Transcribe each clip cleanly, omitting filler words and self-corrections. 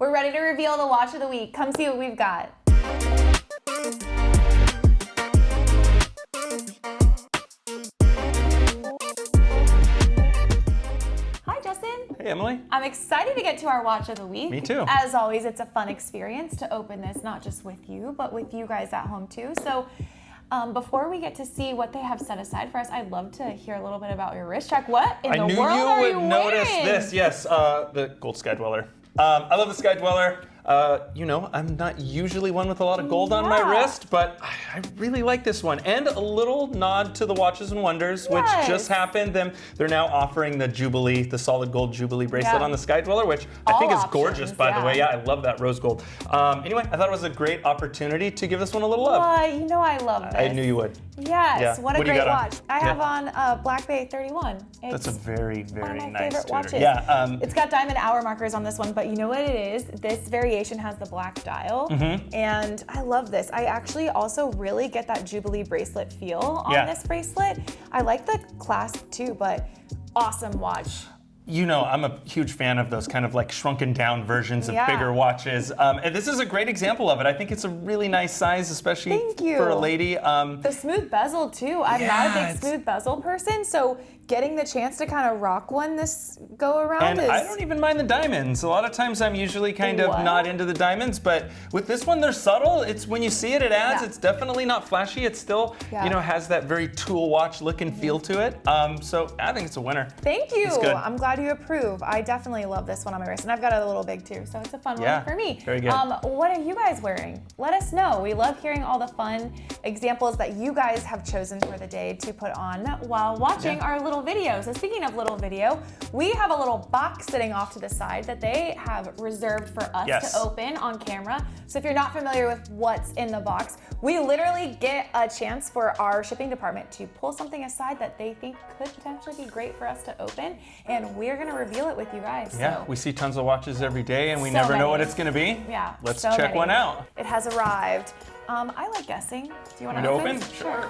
We're ready to reveal the watch of the week. Come see what we've got. Hi, Justin. Hey, Emily. I'm excited to get to our watch of the week. Me too. As always, it's a fun experience to open this, not just with you, but with you guys at home too. So before we get to see what they have set aside for us, I'd love to hear a little bit about your wrist check. What in the world are you wearing? I knew you would notice this. Yes, the gold Sky Dweller. I love the Sky Dweller. You know, I'm not usually one with a lot of gold on my wrist, but I really like this one. And a little nod to the Watches and Wonders, which just happened. They're now offering the Jubilee, the solid gold Jubilee bracelet on the Sky Dweller, which I think is gorgeous, by the way. Yeah, I love that rose gold. Anyway, I thought it was a great opportunity to give this one a little love. You know I love this. I knew you would. Yes, Yeah. what a great watch. I have on Black Bay 31. That's a very, very one of my nice favorite watches. Yeah. It's got diamond hour markers on this one, but you know what it is? This variation has the black dial, and I love this. I actually also really get that Jubilee bracelet feel on this bracelet. I like the clasp too, but awesome watch. You know, I'm a huge fan of those kind of like shrunken down versions of bigger watches. And this is a great example of it. I think it's a really nice size, especially for a lady. The smooth bezel too. I'm not a big smooth bezel person, so getting the chance to kind of rock one this go around is... I don't even mind the diamonds. A lot of times I'm usually kind of not into the diamonds, but with this one, they're subtle. It's when you see it, it adds. It's definitely not flashy. It still, you know, has that very tool watch look and feel to it. So I think it's a winner. Thank you. I'm glad you approve. I definitely love this one on my wrist, and I've got a little big too, so it's a fun one for me. Very good. What are you guys wearing? Let us know. We love hearing all the fun examples that you guys have chosen for the day to put on while watching our little video. So speaking of little video, we have a little box sitting off to the side that they have reserved for us to open on camera. So if you're not familiar with what's in the box, we literally get a chance for our shipping department to pull something aside that they think could potentially be great for us to open, and we're gonna reveal it with you guys. Yeah, we see tons of watches every day, and we never know what it's gonna be. Yeah, let's check one out. It has arrived. I like guessing. Do you want to open? Sure.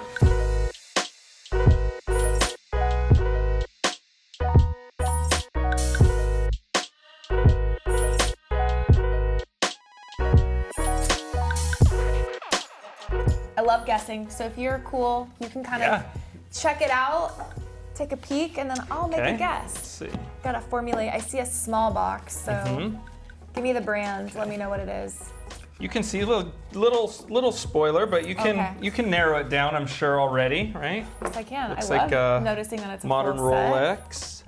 I love guessing, so if you're cool, you can kind of check it out, take a peek, and then I'll make a guess. Let's see. Gotta formulate. I see a small box, so give me the brand. Let me know what it is. You can see a little spoiler, but you can narrow it down, I'm sure, already, right? Yes, I can. Looks I love like noticing that it's a modern full set. Rolex.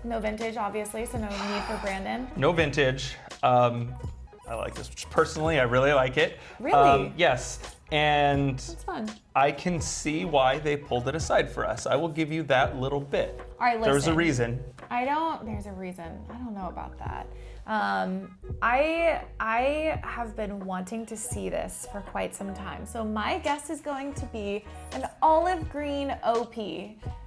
No vintage, obviously, so no need for Brandon. No vintage. I like this personally. I really like it. Really? Yes. And it's fun. I can see why they pulled it aside for us. I will give you that little bit. All right, listen. There's a reason. There's a reason. I don't know about that. I have been wanting to see this for quite some time. So my guess is going to be an olive green OP.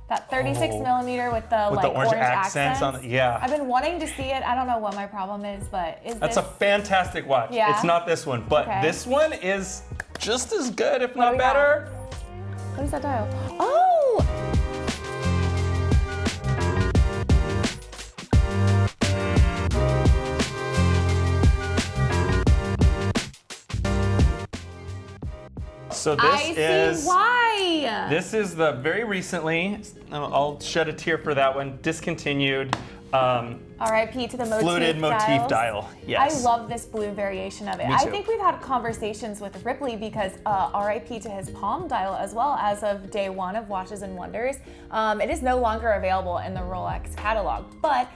That 36 millimeter with the orange accents on it. Yeah. I've been wanting to see it. I don't know what my problem is, but That's a fantastic watch. Yeah? It's not this one, but this one is just as good, if not better. What is that dial? Oh! So this is the very recently, I'll shed a tear for that one, discontinued. RIP to the motif Fluted motif dial. Yes. I love this blue variation of it. I think we've had conversations with Ripley because RIP to his palm dial as well as of day one of Watches and Wonders. It is no longer available in the Rolex catalog, but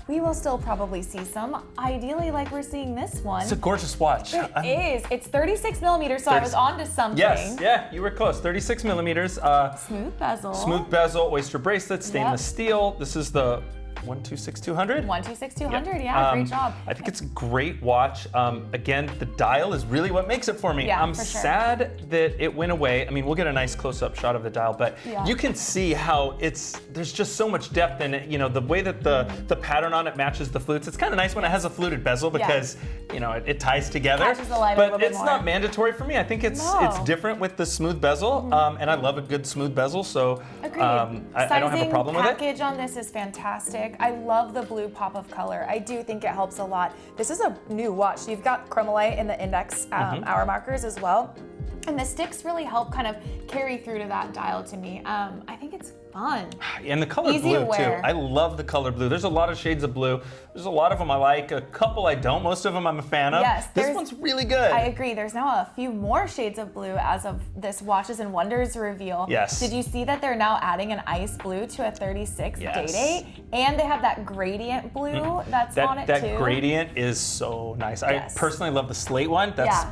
we will still probably see some. Ideally, like we're seeing this one. It's a gorgeous watch. It is. It's 36 millimeters, so I was on to something. Yes, yeah, you were close. 36 millimeters. Smooth bezel. Smooth bezel, oyster bracelet, stainless steel. This is the 126200? 126200, yeah, great job. I think it's a great watch. Again, the dial is really what makes it for me. Yeah, I'm sad that it went away. I mean, we'll get a nice close-up shot of the dial, but you can see how there's just so much depth in it. You know, the way that the pattern on it matches the flutes. It's kind of nice when it has a fluted bezel because, you know, it ties together. Catches the light a little but bit it's more. not mandatory for me. I think it's different with the smooth bezel, and I love a good smooth bezel, so I don't have a problem with it. Package on this is fantastic. pick. I love the blue pop of color. I do think it helps a lot. This is a new watch. You've got chromolite in the index hour markers as well. And the sticks really help kind of carry through to that dial to me. I think it's fun. And the color Easy blue to wear. too. I love the color blue. There's a lot of shades of blue. There's a lot of them I like, a couple I don't. Most of them I'm a fan of. Yes, this one's really good. I agree. There's now a few more shades of blue as of this Watches and Wonders reveal. Yes. Did you see that they're now adding an ice blue to a 36 Day-Day? And they have that gradient blue that's on it too. That gradient is so nice. Yes. I personally love the slate one. That's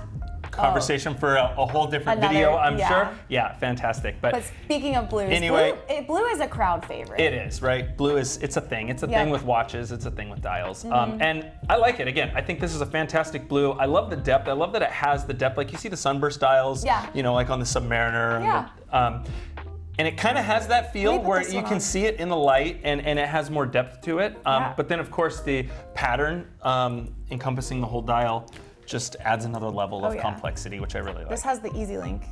conversation for a whole different video, I'm sure. Yeah, fantastic. But speaking of blues, anyway, blue is a crowd favorite. It is, right? Blue is, it's a thing. It's a thing with watches. It's a thing with dials. And I like it. Again, I think this is a fantastic blue. I love the depth. I love that it has the depth. Like you see the sunburst dials, you know, like on the Submariner. Yeah. And it kind of has that feel where you can see it in the light and it has more depth to it. But then, of course, the pattern encompassing the whole dial just adds another level of complexity, which I really like. This has the Easy Link.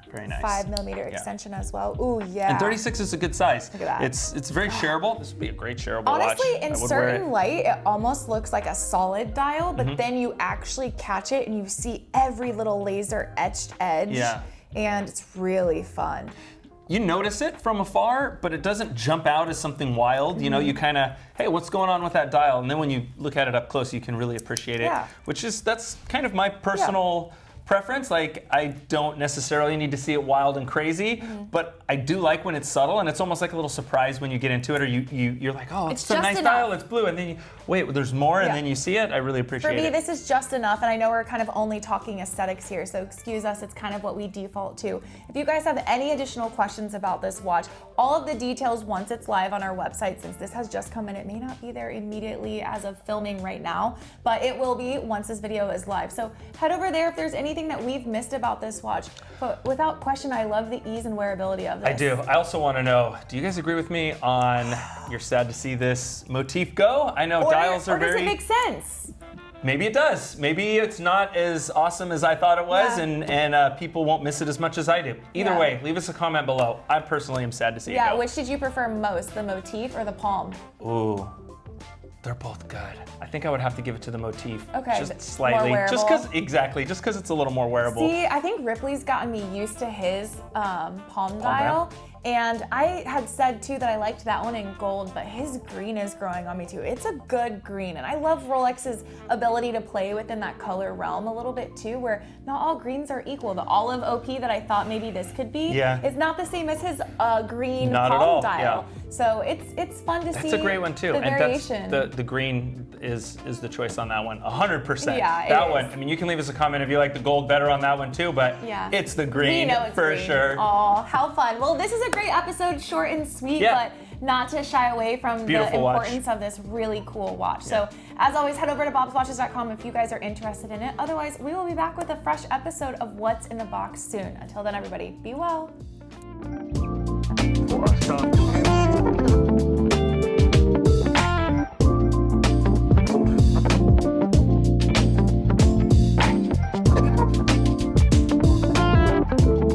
Very nice. 5mm extension as well. Ooh, yeah. And 36 is a good size. Look at that. It's very shareable. This would be a great shareable watch. Honestly, in certain light, it almost looks like a solid dial, but then you actually catch it and you see every little laser etched edge. Yeah. And it's really fun. You notice it from afar, but it doesn't jump out as something wild. You know, you kind of, hey, what's going on with that dial? And then when you look at it up close, you can really appreciate it, that's kind of my personal preference. Like, I don't necessarily need to see it wild and crazy, but I do like when it's subtle, and it's almost like a little surprise when you get into it, or you're like, oh, it's a nice dial, it's blue, and then you, wait, there's more, and then you see it. I really appreciate it. For me, this is just enough, and I know we're kind of only talking aesthetics here, so excuse us, it's kind of what we default to. If you guys have any additional questions about this watch, all of the details once it's live on our website, since this has just come in, it may not be there immediately as of filming right now, but it will be once this video is live. So head over there if there's anything that we've missed about this watch. But without question, I love the ease and wearability of this. I do. I also want to know, do you guys agree with me on you're sad to see this motif go? I know dials are very... Or does it make sense? Maybe it does. Maybe it's not as awesome as I thought it was, and people won't miss it as much as I do. Either way, leave us a comment below. I personally am sad to see it go. Yeah, which did you prefer most, the motif or the palm? Ooh, they're both good. I think I would have to give it to the motif. Okay, just slightly. more wearable. Just because it's a little more wearable. See, I think Ripley's gotten me used to his palm dial. And I had said too that I liked that one in gold, but his green is growing on me too. It's a good green, and I love Rolex's ability to play within that color realm a little bit too, where not all greens are equal. The olive OP that I thought maybe this could be is not the same as his green palm dial. So it's fun to see. That's a great one too. The variation. And the green is the choice on that one, 100%. Yeah, that one. I mean, you can leave us a comment if you like the gold better on that one too, but it's the green for sure. Oh, how fun! Well, this is a great episode, short and sweet, but not to shy away from the importance of this really cool watch. So, as always, head over to bobswatches.com if you guys are interested in it. Otherwise, we will be back with a fresh episode of What's in the Box soon. Until then, everybody, be well.